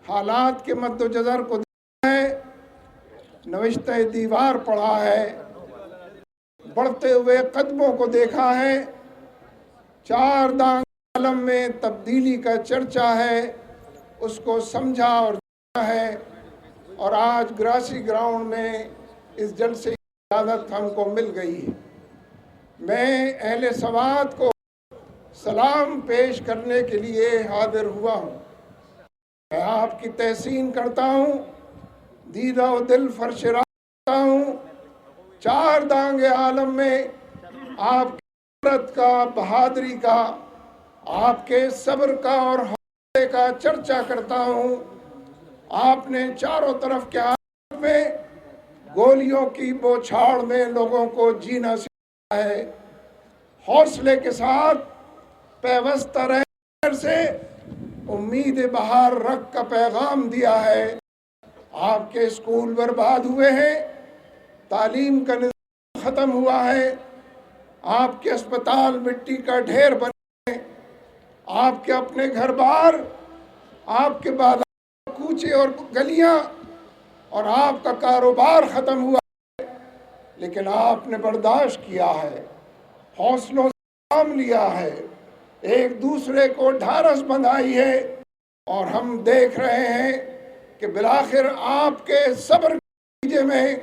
حالات کے مد و جزر کو دیکھا ہے، نوشتہ دیوار پڑھا ہے، بڑھتے ہوئے قدموں کو دیکھا ہے، چار دانگ عالم میں تبدیلی کا چرچا ہے، اس کو سمجھا اور جانا ہے، اور آج گراسی گراؤنڈ میں اس جلسے کی اجازت ہم کو مل گئی ہے۔ میں اہل سوات کو سلام پیش کرنے کے لیے حاضر ہوا ہوں۔ میں آپ کی تحسین کرتا ہوں، دیدہ و دل فرش راہ کرتا ہوں۔ چار دانگ عالم میں آپ کی قدرت کا، بہادری کا، آپ کے صبر کا اور حوصلے کا چرچا کرتا ہوں۔ آپ نے چاروں طرف کے عالم میں گولیوں کی بوچھاڑ میں لوگوں کو جینا سکھایا ہے، حوصلے کے ساتھ پیوستہ رہنے سے امید بہار رکھ کا پیغام دیا ہے۔ آپ کے اسکول برباد ہوئے ہیں، تعلیم کا نظام ختم ہوا ہے، آپ کے اسپتال مٹی کا ڈھیر بنے ہیں، آپ کے اپنے گھر بار، آپ کے بازار کوچے اور گلیاں اور آپ کا کاروبار ختم ہوا ہے، لیکن آپ نے برداشت کیا ہے، حوصلوں سے کام لیا ہے، ایک دوسرے کو ڈھارس بندھائی ہے، اور ہم دیکھ رہے ہیں کہ بالآخر آپ کے صبر کے نتیجے میں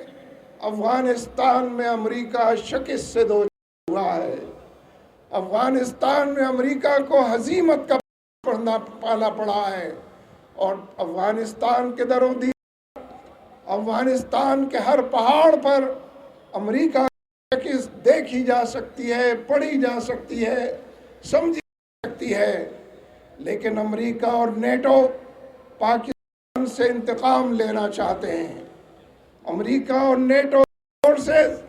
افغانستان میں امریکہ شکست سے دوچار ہوا ہے۔ افغانستان میں امریکہ کو ہزیمت کا پالا پڑا ہے، اور افغانستان کے در و دیوار، افغانستان کے ہر پہاڑ پر امریکہ کی شکست دیکھی جا سکتی ہے، پڑھی جا سکتی ہے، سمجھی جا سکتی ہے، لیکن امریکہ اور نیٹو پاکستان سے انتقام لینا چاہتے ہیں۔ امریکہ اور نیٹو فورسز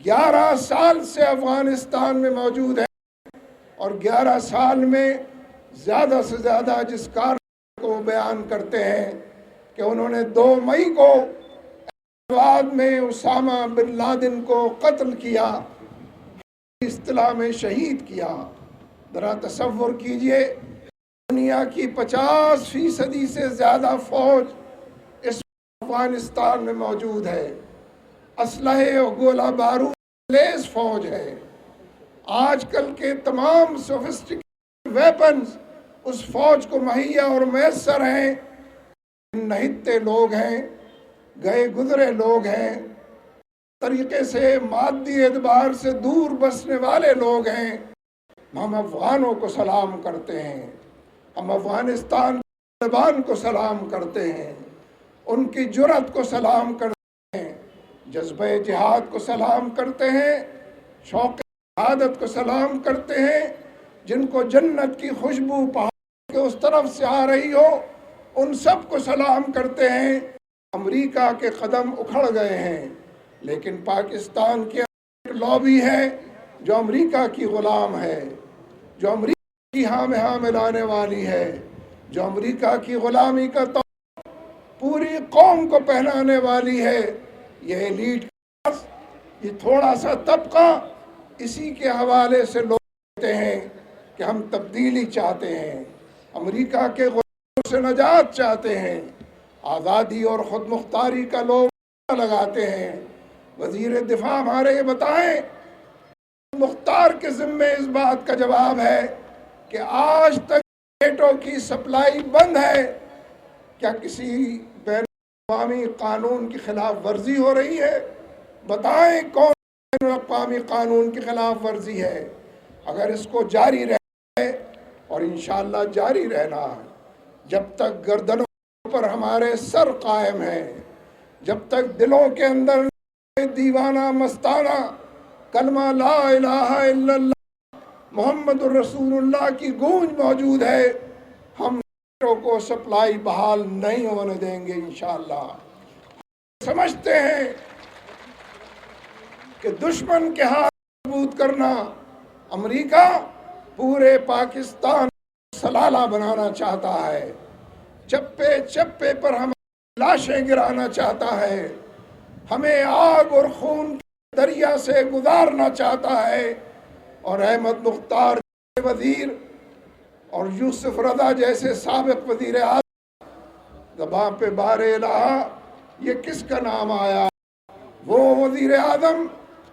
11 سال سے افغانستان میں موجود ہیں، اور 11 سال میں زیادہ سے زیادہ جس کارنامے کو بیان کرتے ہیں کہ انہوں نے 2 مئی کو بعد میں اسامہ بن لادن کو قتل کیا، اصطلاح میں شہید کیا۔ ذرا تصور کیجئے، دنیا کی 50% سے زیادہ فوج اس افغانستان میں موجود ہے، اسلحے اور گولہ بارود لیس فوج ہے، آج کل کے تمام سوفسٹیکیٹڈ ویپنز اس فوج کو مہیا اور میسر ہیں۔ نہتے لوگ ہیں، گئے گزرے لوگ ہیں، طریقے سے مادی اعتبار سے دور بسنے والے لوگ ہیں۔ ہم افغانوں کو سلام کرتے ہیں، ہم افغانستان کے طالبان کو سلام کرتے ہیں، ان کی جرأت کو سلام کرتے ہیں، جذبہ جہاد کو سلام کرتے ہیں، شوق شہادت کو سلام کرتے ہیں، جن کو جنت کی خوشبو پہاڑ کے اس طرف سے آ رہی ہو، ان سب کو سلام کرتے ہیں۔ امریکہ کے قدم اکھڑ گئے ہیں، لیکن پاکستان کی ایک لابی ہے جو امریکہ کی غلام ہے، جو امریکہ کی ہاں میں لانے والی ہے، جو امریکہ کی غلامی کا پوری قوم کو پہنانے والی ہے۔ یہ ایلیٹ کلاس، یہ تھوڑا سا طبقہ، اسی کے حوالے سے لوگ کہتے ہیں کہ ہم تبدیلی چاہتے ہیں، امریکہ کے غلاموں سے نجات چاہتے ہیں، آزادی اور خود مختاری کا لوگ لگاتے ہیں۔ وزیر دفاع ہمارے یہ بتائیں، مختار کے ذمے اس بات کا جواب ہے کہ آج تک نیٹو کی سپلائی بند ہے، کیا کسی بین الاقوامی قانون کی خلاف ورزی ہو رہی ہے؟ بتائیں کون بین الاقوامی قانون کی خلاف ورزی ہے؟ اگر اس کو جاری رہنا ہے، اور انشاءاللہ جاری رہنا ہے، جب تک گردنوں پر ہمارے سر قائم ہیں، جب تک دلوں کے اندر دیوانہ مستانہ کلمہ لا الہ الا اللہ محمد الرسول اللہ کی گونج موجود ہے، ہم نیٹو کو سپلائی بحال نہیں ہونے دیں گے انشاءاللہ۔ سمجھتے ہیں کہ دشمن کے ہاتھ مضبوط کرنا، امریکہ پورے پاکستان سلالہ بنانا چاہتا ہے، چپے چپے پر ہماری لاشیں گرانا چاہتا ہے، ہمیں آگ اور خون کے دریا سے گزارنا چاہتا ہے، اور احمد مختار وزیر اور یوسف رضا جیسے سابق وزیر اعظم ज़बां पे बारे इलाहा, ये किसका नाम आया? वो वज़ीर आज़म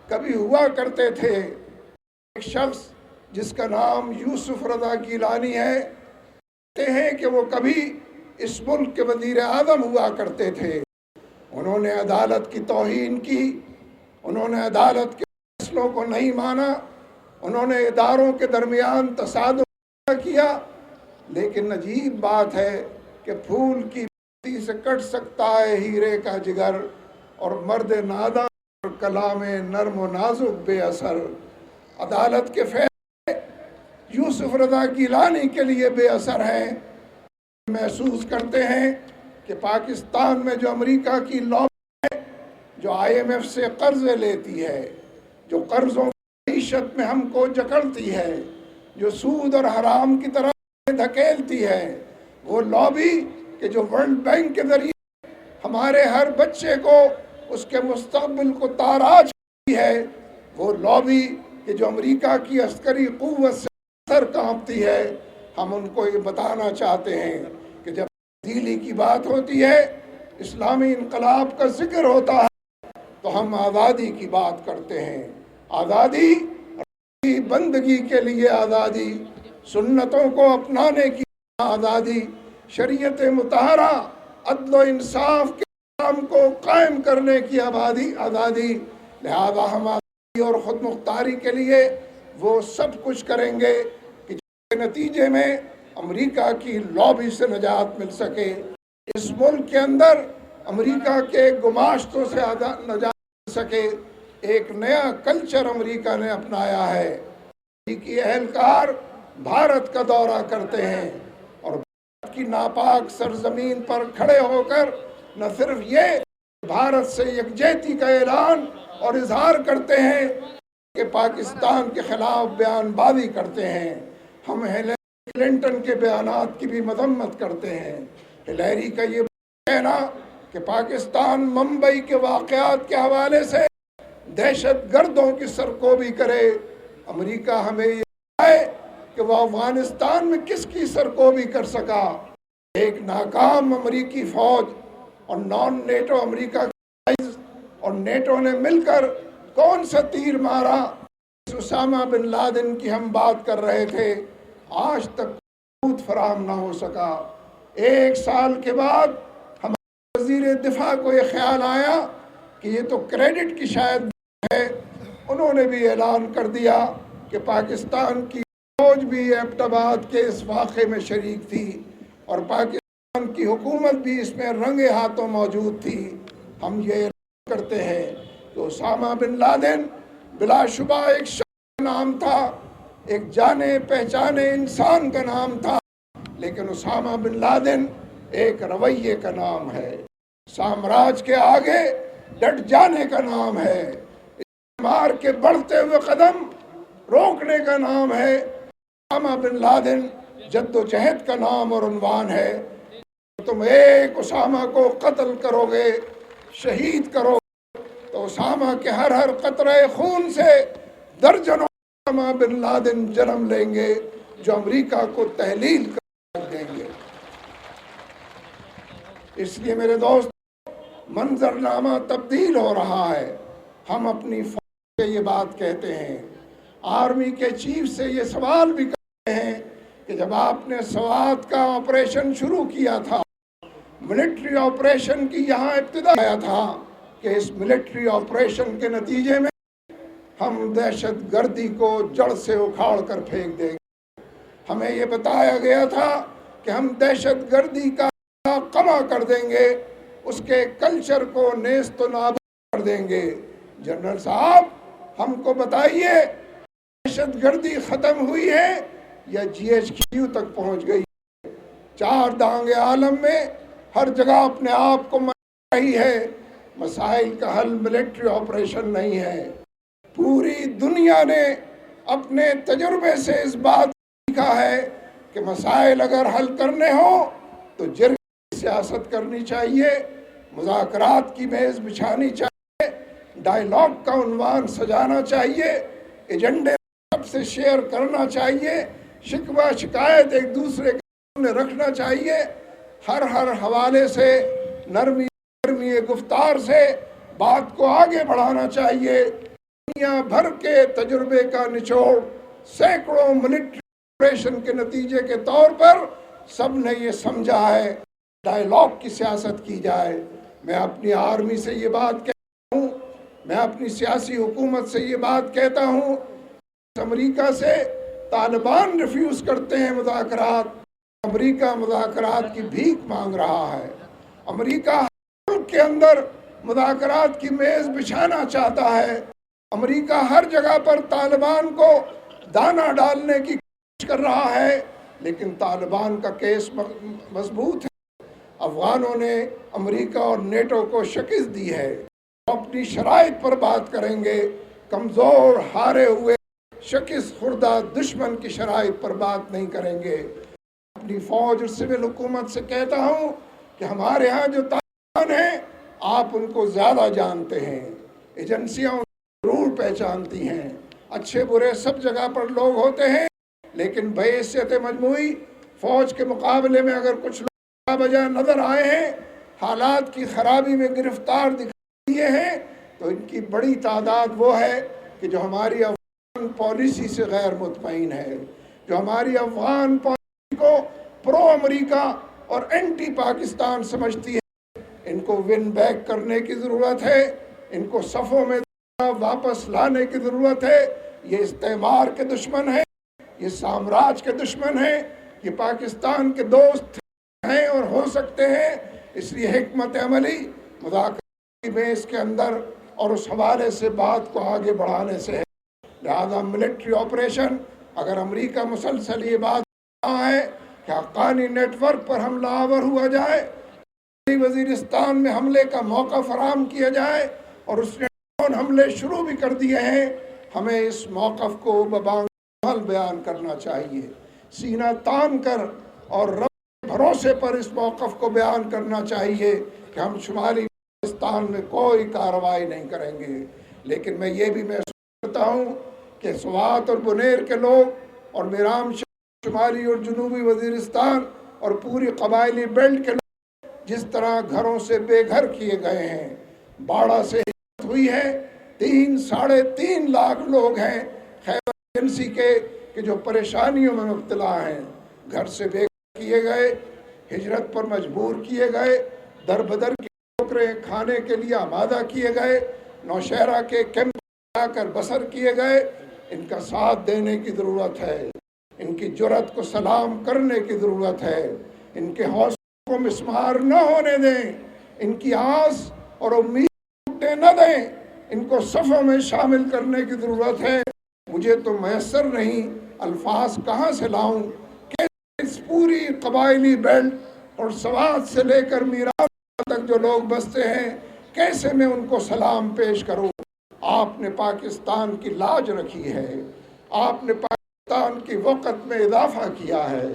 कभी हुआ करते थे, एक शख्स जिसका नाम यूसुफ रज़ा गिलानी है, कहते हैं कि वो कभी इस मुल्क के वज़ीर आज़म हुआ करते थे। उन्होंने अदालत की तौहीन की, उन्होंने अदालत के फैसलों को नहीं माना, उन्होंने इदारों के दरमियान तसादुम किया। लेकिन अजीब बात है कि फूल की पत्ती से कट सकता है हीरे का जिगर, और मर्द नादा और कलाम नर्म व नाजुक बेअसर। अदालत के फैसले यूसुफ रज़ा गिलानी के लिए बेअसर हैं। महसूस करते हैं कि पाकिस्तान में जो अमेरिका की लॉबी है, जो IMF से कर्ज़े लेती है, जो कर्ज़ों की ईशत में हमको जकड़ती है, जो सूद और हराम की तरफ धकेलती है, वो लॉबी कि जो वर्ल्ड बैंक के ज़रिए हमारे हर बच्चे को उसके मुस्तक़बिल को ताराज करती है, वो लॉबी कि जो अमेरिका की अस्करी क़ुव्वत से सर कांपती है। हम उनको ये बताना चाहते हैं कि जब तब्दीली की बात होती है, इस्लामी इनकलाब का जिक्र होता है, तो हम आज़ादी की बात करते हैं। आज़ादी, बंदगी के लिए आज़ादी, सुन्नतों को अपनाने की आज़ादी, शरीयत मुतहरा, अदल व इंसाफ के काम को कायम करने की आज़ादी। लिहाजा हम आज़ादी और ख़ुद मुख्तारी के लिए वो सब कुछ करेंगे कि नतीजे में अमेरिका की लॉबी से निजात मिल सके। इस मुल्क के अंदर अमेरिका के गुमाश्तों से निजात मिल सके। एक नया कल्चर अमेरिका ने अपनाया है। अमेरिकी अहलकार भारत का दौरा करते हैं और भारत की नापाक सरजमीन पर खड़े होकर न सिर्फ ये भारत से यकजहती का ऐलान और इजहार करते हैं कि पाकिस्तान के खिलाफ बयानबाजी करते हैं। हम हिलेरी क्लिंटन के बयानात की भी मजम्मत करते हैं। हिलेरी का ये कहना कि पाकिस्तान मुंबई के वाक़यात के हवाले से दहशत गर्दों की सरकोबी करे, अमेरिका हमें ये बताए कि वह अफगानिस्तान में किसकी सरकोबी कर सका। एक नाकाम अमेरिकी फौज और नॉन नेटो अमेरिका और नेटो ने मिलकर कौन सा तीर मारा। उसामा बिन लादेन की हम बात कर रहे थे, आज तक सबूत फराहम ना हो सका। एक साल के बाद हमारे वज़ीर दिफा को ये ख्याल आया कि ये तो क्रेडिट की शायद है। उन्होंने भी ऐलान कर दिया कि पाकिस्तान की फौज भी एबटाबाद के इस वाक़े में शरीक थी और पाकिस्तान की हुकूमत भी इसमें रंगे हाथों मौजूद थी। हम ये ऐलान करते हैं कि उसामा बिन लादेन बिलाशुबा एक शख्स का नाम था, एक जाने पहचाने इंसान का नाम था, लेकिन उसामा बिन लादेन एक रवैये का नाम है, साम्राज्य के आगे डट जाने का नाम है, मार के बढ़ते हुए कदम रोकने का नाम है। उसामा बिन लादेन जद्दोजहद का नाम और उन्वान है। तुम एक उसामा को कत्ल करोगे, शहीद करोगे, तो उसामा के हर हर कतरे खून से दर्जनों उसामा बिन लादेन जन्म लेंगे जो अमेरिका को तहलील कर देंगे। इसलिए मेरे दोस्त, मंजरनामा तब्दील हो रहा है। हम अपनी फौज से ये बात कहते हैं, आर्मी के चीफ से ये सवाल भी करते हैं कि जब आपने स्वात का ऑपरेशन शुरू किया था, मिलिट्री ऑपरेशन की यहाँ इब्तिदा आया था कि इस मिलिट्री ऑपरेशन के नतीजे में हम दहशत गर्दी को जड़ से उखाड़ कर फेंक देंगे। हमें ये बताया गया था कि हम दहशत गर्दी का कमा कर देंगे, उसके कल्चर को नेस्त नाबूद कर देंगे। जनरल साहब, हमको बताइए, दहशत गर्दी ख़त्म हुई है या GHQ तक पहुंच गई? चार दांगे आलम में हर जगह अपने आप को मना रही है। मसाइल का हल मिलिट्री ऑपरेशन नहीं है। पूरी दुनिया ने अपने तजुर्बे से इस बात सीखा है कि मसाइल अगर हल करने हो तो जिरग सियासत करनी चाहिए, मुज़ाकरात की मेज़ बिछानी चाहिए, डायलॉग का उन्वान सजाना चाहिए, एजेंडे सबसे शेयर करना चाहिए, शिकवा शिकायत एक दूसरे के सामने रखना चाहिए। ہر حوالے سے نرمی گفتار سے بات کو آگے بڑھانا چاہیے۔ دنیا بھر کے تجربے کا نچوڑ سینکڑوں ملٹری آپریشن کے نتیجے کے طور پر سب نے یہ سمجھا ہے ڈائیلاگ کی سیاست کی جائے۔ میں اپنی آرمی سے یہ بات کہتا ہوں، میں اپنی سیاسی حکومت سے یہ بات کہتا ہوں، امریکہ سے طالبان ریفیوز کرتے ہیں مذاکرات، امریکہ مذاکرات کی بھیک مانگ رہا ہے۔ امریکہ ملک کے اندر مذاکرات کی میز بچھانا چاہتا ہے۔ امریکہ ہر جگہ پر طالبان کو دانہ ڈالنے کی کوشش کر رہا ہے، لیکن طالبان کا کیس مضبوط ہے۔ افغانوں نے امریکہ اور نیٹو کو شکست دی ہے۔ اپنی شرائط پر بات کریں گے، کمزور ہارے ہوئے شکست خوردہ دشمن کی شرائط پر بات نہیں کریں گے۔ اپنی فوج اور سول حکومت سے کہتا ہوں کہ ہمارے ہاں جو طالبان ہیں آپ ان کو زیادہ جانتے ہیں، ایجنسیاں ضرور پہچانتی ہیں، اچھے برے سب جگہ پر لوگ ہوتے ہیں، لیکن بحیثیت مجموعی فوج کے مقابلے میں اگر کچھ لوگ بجا نظر آئے ہیں، حالات کی خرابی میں گرفتار دکھائی دیے ہیں، تو ان کی بڑی تعداد وہ ہے کہ جو ہماری افغان پالیسی سے غیر مطمئن ہے، جو ہماری افغان پالیسی کو پرو امریکہ اور اینٹی پاکستان سمجھتی ہے۔ ان کو ون بیک کرنے کی ضرورت ہے، ان کو صفوں میں واپس لانے کی ضرورت ہے۔ یہ استعمار کے دشمن ہیں، یہ سامراج کے دشمن ہیں، یہ پاکستان کے دوست ہیں اور ہو سکتے ہیں۔ اس لیے حکمت عملی مذاکرات کی میز کے اندر اور اس حوالے سے بات کو آگے بڑھانے سے ہے۔ لہذا ملٹری آپریشن، اگر امریکہ مسلسل یہ بات کہا ہے کہ حقانی نیٹ ورک پر حملہ آور ہوا جائے، وزیرستان میں حملے کا موقع فراہم کیا جائے، اور اس نے حملے شروع بھی کر دیے ہیں، ہمیں اس موقف کو ببانگ بیان کرنا چاہیے، سینہ تان کر اور بھروسے پر اس موقف کو بیان کرنا چاہیے کہ ہم شمالی پاکستان میں کوئی کارروائی نہیں کریں گے۔ لیکن میں یہ بھی محسوس کرتا ہوں کہ سوات اور بنیر کے لوگ اور میرام شمالی اور جنوبی وزیرستان اور پوری قبائلی بیلٹ کے لوگ جس طرح گھروں سے بے گھر کیے گئے ہیں، باڑہ سے ہجرت ہوئی ہے، 3.5 لاکھ لوگ ہیں خیبر ایجنسی کے کہ جو پریشانیوں میں مبتلا ہیں، گھر سے بے کیے گئے، ہجرت پر مجبور کیے گئے، در بدر کی ٹھوکریں کھانے کے لیے آمادہ کیے گئے، نوشہرہ کے کیمپ جا کر بسر کیے گئے۔ ان کا ساتھ دینے کی ضرورت ہے، ان کی جرأت کو سلام کرنے کی ضرورت ہے، ان کے حوصلوں کو مسمار نہ ہونے دیں، ان کی آس اور امید ٹوٹنے نہ دیں، ان کو صفوں میں شامل کرنے کی ضرورت ہے۔ مجھے تو میسر نہیں، الفاظ کہاں سے لاؤں، اس پوری قبائلی بیلٹ اور سوات سے لے کر میرام تک جو لوگ بستے ہیں، کیسے میں ان کو سلام پیش کروں۔ آپ نے پاکستان کی لاج رکھی ہے، آپ نے پاکستان کی وقت میں اضافہ کیا ہے،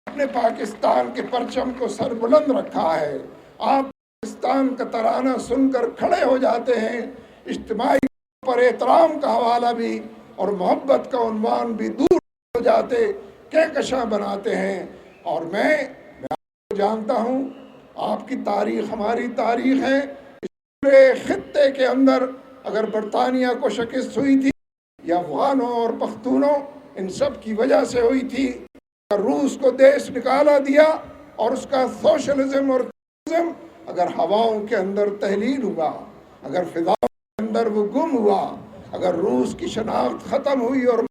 آپ نے پاکستان کے پرچم کو سر بلند رکھا ہے، آپ پاکستان کا ترانہ سن کر کھڑے ہو جاتے ہیں، اجتماعی پر احترام کا حوالہ بھی اور محبت کا عنوان بھی دور ہو جاتے، کہکشاں بناتے ہیں۔ اور میں آپ کو جانتا ہوں، آپ کی تاریخ ہماری تاریخ ہے۔ اس پورے خطے کے اندر اگر برطانیہ کو شکست ہوئی تھی یا افغانوں اور پختونوں، ان سب کی وجہ سے ہوئی تھی، اگر روس کو دیش نکالا دیا اور اس کا سوشلزم اور کمیونزم اگر ہواؤں کے اندر تحلیل ہوا، اگر فضاؤں کے اندر وہ گم ہوا، اگر روس کی شناخت ختم ہوئی اور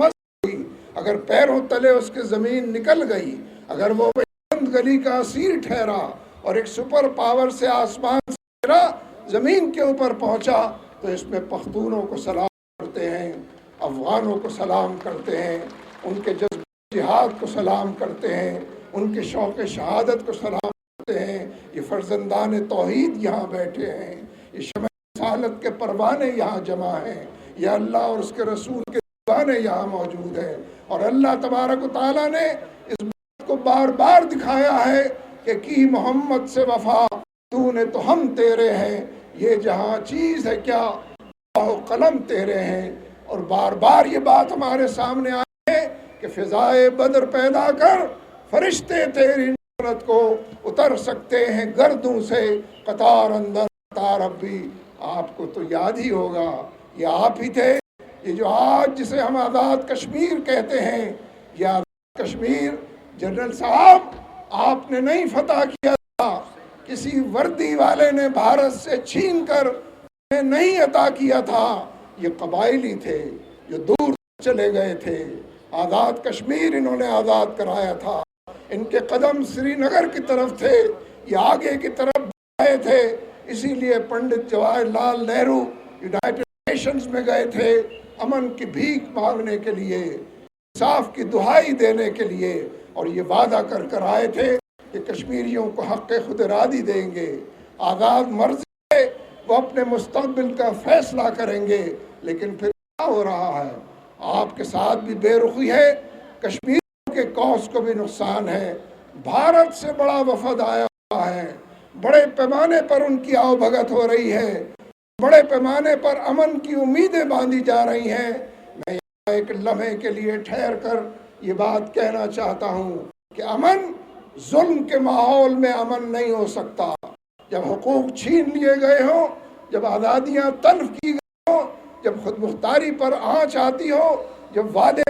اگر پیروں تلے اس کے زمین نکل گئی، اگر وہ بند گلی کا اسیر ٹھہرا اور ایک سپر پاور سے آسمان سے گرا زمین کے اوپر پہنچا، تو اس میں پختونوں کو سلام کرتے ہیں، افغانوں کو سلام کرتے ہیں، ان کے جذبہ جہاد کو سلام کرتے ہیں، ان کے شوق شہادت کو سلام کرتے ہیں۔ یہ فرزندان توحید یہاں بیٹھے ہیں، یہ شمع رسالت کے پروانے یہاں جمع ہیں، یہ اللہ اور اس کے رسول کے دیوانے یہاں موجود ہیں۔ اور اللہ تبارک و تعالیٰ نے اس بات کو بار بار دکھایا ہے کہ کی محمد سے وفا، تو نے تو ہم تیرے ہیں، یہ جہاں چیز ہے کیا قلم تیرے ہیں۔ اور بار بار یہ بات ہمارے سامنے آئی ہے کہ فضائے بدر پیدا کر، فرشتے تیری सूरत को उतर सकते हैं गर्दों से कतार अंदर कतार अब भी। आपको तो याद ही होगा, ये आप ही थे। ये जो आज जिसे हम आज़ाद कश्मीर कहते हैं, ये आज़ाद कश्मीर जनरल साहब आपने नहीं फतह किया था, किसी वर्दी वाले ने भारत से छीन कर नहीं अता किया था। ये कबायली थे जो दूर चले गए थे, आज़ाद कश्मीर इन्होंने आज़ाद कराया था। इनके कदम श्रीनगर की तरफ थे, ये आगे की तरफ आए थे। इसीलिए पंडित जवाहरलाल नेहरू यूनाइटेड नेशंस में गए थे, अमन की भीख मांगने के लिए, इंसाफ की दुहाई देने के लिए, और ये वादा कर कर आए थे कि कश्मीरियों को हक़ खुद इरादी देंगे, आज़ाद मर्ज़ी है, वो अपने मुस्तक़बिल का फैसला करेंगे। लेकिन फिर क्या हो रहा है? आपके साथ भी बेरुखी है, कश्मीर के कौस को भी नुकसान है। भारत से बड़ा वफद आया हुआ है, बड़े पैमाने पर उनकी आवभगत हो रही है, बड़े पैमाने पर अमन की उम्मीदें बांधी जा रही हैं। मैं यहाँ एक लम्हे के लिए ठहर कर ये बात कहना चाहता हूँ कि अमन जुल्म के माहौल में अमन नहीं हो सकता। जब हुकूक छीन लिए गए हों, जब आज़ादियाँ तल्फ की गई हों, जब खुद मुख्तारी पर आँच आती हो, जब वादे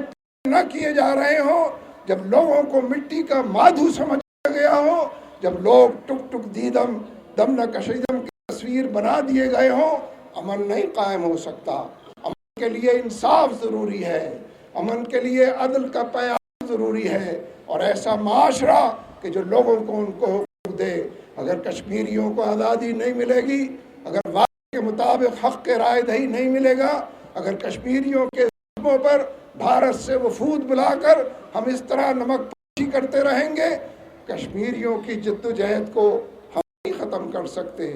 न किए जा रहे हों, जब लोगों को मिट्टी का माधु समझा गया हो, जब लोग टुक टुक दीदम दम न कशीदम की तस्वीर बना दिए गए हों, अमन नहीं कायम हो सकता। अमन के लिए इंसाफ ज़रूरी है, अमन के लिए अदल का प्यार ज़रूरी है, और ऐसा माशरा कि जो लोगों को उनको हुकूक दे। अगर कश्मीरियों को आज़ादी नहीं मिलेगी, अगर वादे के मुताबिक हक़ के राय दही नहीं मिलेगा, अगर कश्मीरियों के ज़ख्मों पर भारत से वफूद बुलाकर हम इस तरह नमकपाशी करते रहेंगे, कश्मीरियों की जद्दोजहद को हम नहीं ख़त्म कर सकते।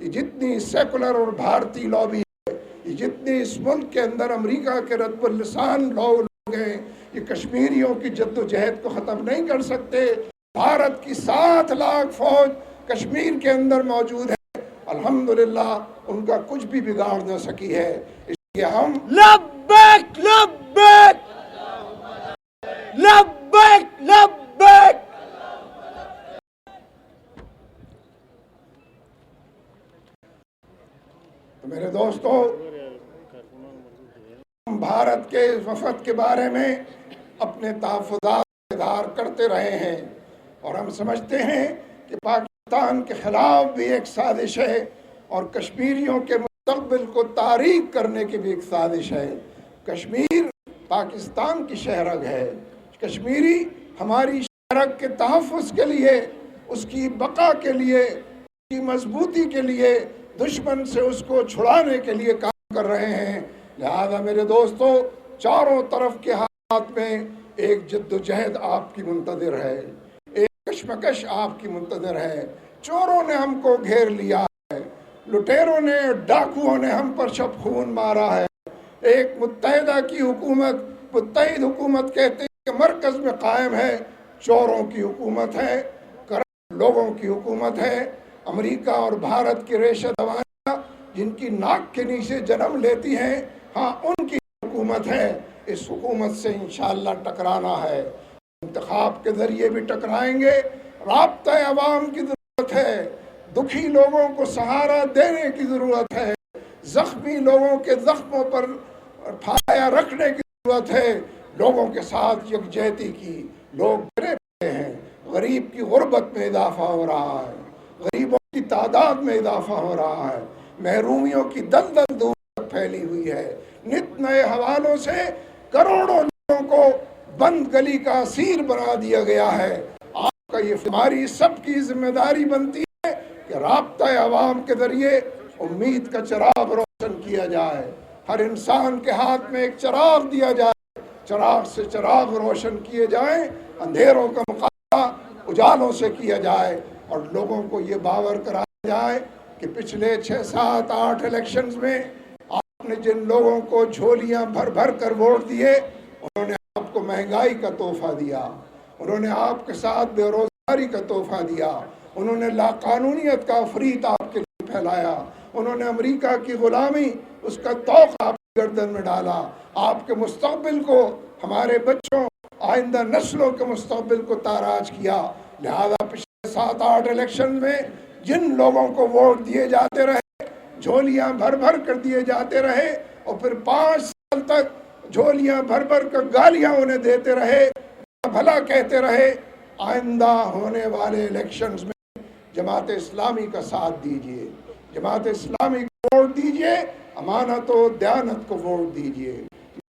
ये जितनी सेकुलर और भारतीय लॉबी है, ये जितनी इस मुल्क के अंदर अमेरिका के रद्बुल लिसान लोग हैं, ये कश्मीरियों की जद्दोजहद को ख़त्म नहीं कर सकते। भारत की 7 लाख फौज कश्मीर के अंदर मौजूद है, अल्हम्दुलिल्लाह उनका कुछ भी बिगाड़ न सकी है। इसलिए हम लब्बैक लब्बैक लब्बैक लब्बैक। तो मेरे दोस्तों, हम भारत के वफद के बारे में अपने तहफ़्फ़ुज़ात इज़हार करते रहे हैं, और हम समझते हैं कि पाकिस्तान के ख़िलाफ़ भी एक साजिश है, और कश्मीरियों के मुस्तक़बिल को तारीक करने की भी एक साजिश है। कश्मीर पाकिस्तान की शहरग है, कश्मीरी हमारी शहरग के तहफ़्फ़ुज़ के लिए, उसकी बका के लिए, उसकी मजबूती के लिए, दुश्मन से उसको छुड़ाने के लिए काम कर रहे हैं। लिहाजा मेरे दोस्तों, चारों तरफ के हालात में एक जद्दोजहद आपकी मुंतज़िर है, एक कशमकश आपकी मुंतज़िर है। चोरों ने हमको घेर लिया है, लुटेरों ने, डाकुओं ने हम पर शब खून मारा है। एक मुत्तहिदा की हुकूमत, मुत्तहिद हुकूमत कहते हैं कि मरकज़ में कायम है, चोरों की हुकूमत है, करप्ट लोगों की हुकूमत है। अमेरिका और भारत की रेशा दवाइयाँ जिनकी नाक के नीचे जन्म लेती हैं, हाँ उनकी हुकूमत है। इस हुकूमत से इंशाअल्लाह टकराना है, इंतखाब के ज़रिए भी टकराएंगे। राब्ता अवाम की ज़रूरत है, दुखी लोगों को सहारा देने की ज़रूरत है, ज़ख्मी लोगों के ज़ख्मों पर फाया रखने की ज़रूरत है, लोगों के साथ यकजहती की। लोग गिरे पड़े हैं, गरीब की गुर्बत में इजाफा हो रहा है, गरीबों की तादाद में इजाफा हो रहा है, महरूमियों की दलदल दूर तक फैली हुई है। नित नए हवालों से करोड़ों लोगों को बंद गली का असीर बना दिया गया है। आपका ये हमारी सबकी जिम्मेदारी बनती है कि राब्ता अवाम के जरिए उम्मीद का चिराग रोशन किया जाए। हर इंसान के हाथ में एक चिराग दिया जाए, चिराग से चिराग रोशन किए जाएं, अंधेरों का मुकाबला उजालों से किया जाए, और लोगों को ये बावर कराया जाए कि पिछले 6, 7, 8 इलेक्शंस में आपने जिन लोगों को झोलियां भर भर कर वोट दिए, उन्होंने आपको महंगाई का तोहफा दिया, उन्होंने आपके साथ बेरोजगारी का तोहफा दिया, उन्होंने लाकानूनियत का अफरीत आपके लिए फैलाया, उन्होंने अमेरिका की गुलामी उसका तौक आपकी गर्दन में डाला, आपके मुस्तक़बिल को, हमारे बच्चों, आइंदा नस्लों के मुस्तक़बिल को ताराज किया। लिहाजा 7-8 इलेक्शन में जिन लोगों को वोट दिए जाते रहे, झोलियां भर भर कर दिए जाते रहे और फिर 5 साल तक झोलियां भर भर कर गालियां उन्हें देते रहे, भला कहते रहे, आइंदा होने वाले इलेक्शंस में जमात इस्लामी का साथ दीजिए, जमात इस्लामी को वोट दीजिए, अमानत और दयानत को वोट दीजिए,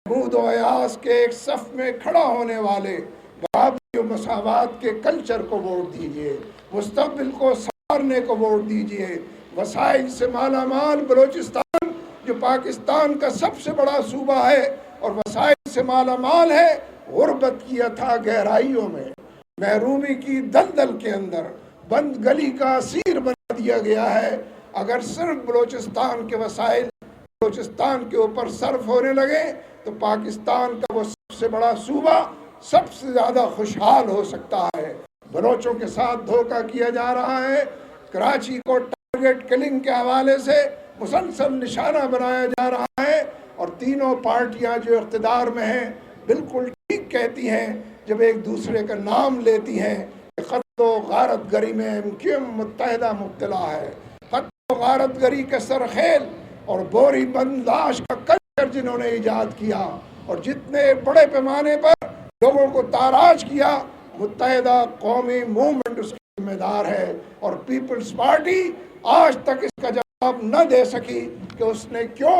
महमूद और अयाज के एक सफ में खड़ा होने वाले बराबरी और मसावत के कल्चर को वोट दीजिए, मुस्तक़बिल को संवारने को वोट दीजिए, वसाइल से माला माल बलोचिस्तान जो पाकिस्तान का सबसे बड़ा सूबा है और वसाइल से माला माल है, गुर्बत की अथाह गहराइयों में, महरूमी की दलदल के अंदर बंद गली का असीर बना दिया गया है। अगर सिर्फ बलोचिस्तान के वसाइल बलोचिस्तान के ऊपर सर्फ होने लगे तो पाकिस्तान का वो सबसे बड़ा सूबा सबसे ज़्यादा खुशहाल हो सकता है। बलोचों के साथ धोखा किया जा रहा है, कराची को टारगेट किलिंग के हवाले से मुसलसल निशाना बनाया जा रहा है और तीनों पार्टियां जो इख्तिदार में हैं बिल्कुल ठीक कहती हैं जब एक दूसरे का नाम लेती हैं कि क़त्ल व गारतगरी में एमक्यूएम मुत्तहिदा मुब्तला है। क़त्ल व गारतगरी के सरखेल और बोरी बंद लाश का कल्चर जिन्होंने ईजाद किया और जितने बड़े पैमाने पर लोगों को ताराज किया, मुत्तहिदा कौमी मूवमेंट उसकी जिम्मेदार है और पीपल्स पार्टी आज तक इसका जवाब न दे सकी कि उसने क्यों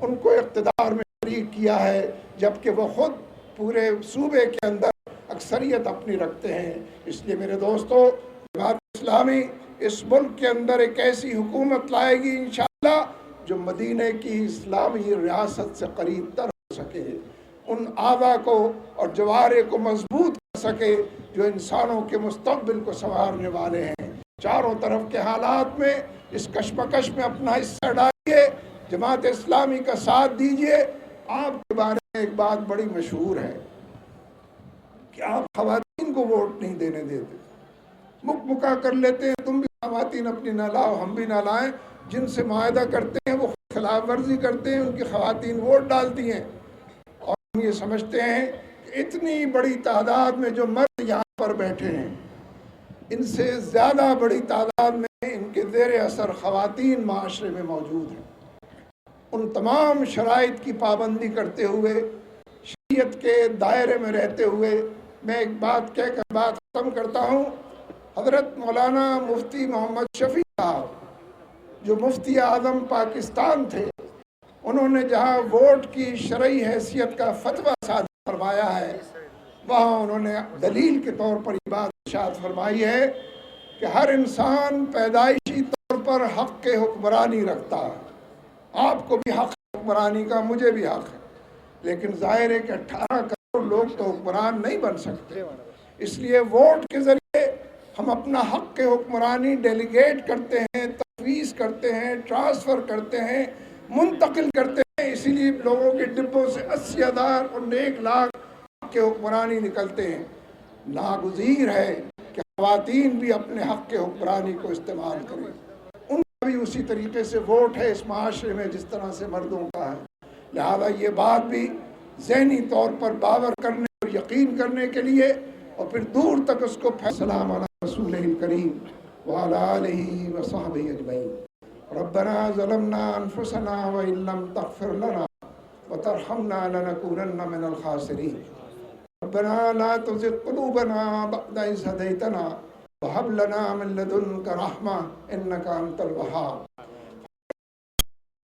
उनको इक़्तिदार में शरीक किया है, जबकि वो खुद पूरे सूबे के अंदर अक्सरियत अपनी रखते हैं। इसलिए मेरे दोस्तों, जमात इस्लामी इस मुल्क के अंदर एक ऐसी हुकूमत लाएगी इंशाअल्लाह जो मदीने की इस्लामी रियासत से करीब तर हो सके, उन आदा को और जवारे को मजबूत कर सके जो इंसानों के मुस्तक़बिल को संवारने वाले हैं। चारों तरफ के हालात में इस कशमकश में अपना हिस्सा डालिए, जमात इस्लामी का साथ दीजिए। आपके बारे में एक बात बड़ी मशहूर है कि आप ख़वातीन को वोट नहीं देने देते, मुक्का कर लेते हैं, तुम भी ख़वातीन अपनी ना लाओ हम भी ना लाएं, जिनसे मायदा करते हैं वो खिलाफ वर्जी करते हैं, उनकी ख़वातीन वोट डालती हैं और हम ये समझते हैं कि इतनी बड़ी तादाद में जो मर्द यहाँ पर बैठे हैं, इनसे ज़्यादा बड़ी तादाद में इनके ज़ेर असर ख़वातीन माशरे में मौजूद हैं। उन तमाम शराइत की पाबंदी करते हुए, शरीयत के दायरे में रहते हुए, मैं एक बात कहकर बात ख़त्म करता हूँ। हज़रत मौलाना मुफ्ती मोहम्मद शफ़ी साहब जो मुफ्ती आज़म पाकिस्तान थे, उन्होंने जहाँ वोट की शरई हैसियत का फतवा सादर फरमाया है, वहाँ उन्होंने दलील के तौर पर ये बात इरशाद फरमाई है कि हर इंसान पैदाइशी तौर पर हक़ के हुक्मरानी रखता है। आपको भी हक़ हुक्मरानी का, मुझे भी हक़ है, लेकिन ज़ाहिर है कि 18 करोड़ लोग तो हुक्मरान नहीं बन सकते। इसलिए वोट के ज़रिए हम अपना हक़ के हुक्मरानी डेलीगेट करते हैं, तफवीज़ करते हैं, ट्रांसफ़र करते हैं, मुंतकिल करते हैं। इसीलिए लोगों के डिब्बों से 80,000 और 1 लाख के हुक्मरानी निकलते हैं। नागुज़ीर है कि ख़वातीन भी अपने हक़ के हुक्मरानी को इस्तेमाल करें, उनका भी उसी तरीके से वोट है इस माशरे में जिस तरह से मर्दों का है। लिहाजा ये बात भी ज़हनी तौर पर बावर करने और यकीन करने के लिए और फिर दूर तक उसको फैसला अला रसूलिल करीम व अला आलिहि व सहबिहि अजमईन। रब्बना ज़लमना अनफुसना व इल्लम तग़फिर लना व तरहमना लनकूनन्न मिनल खासिरीन। रब्बना ला तुज़िग़ क़ुलूबना बअद इज़ हदैतना व हब लना मिन लदुनका रहमा इन्नका अंतल वहाब।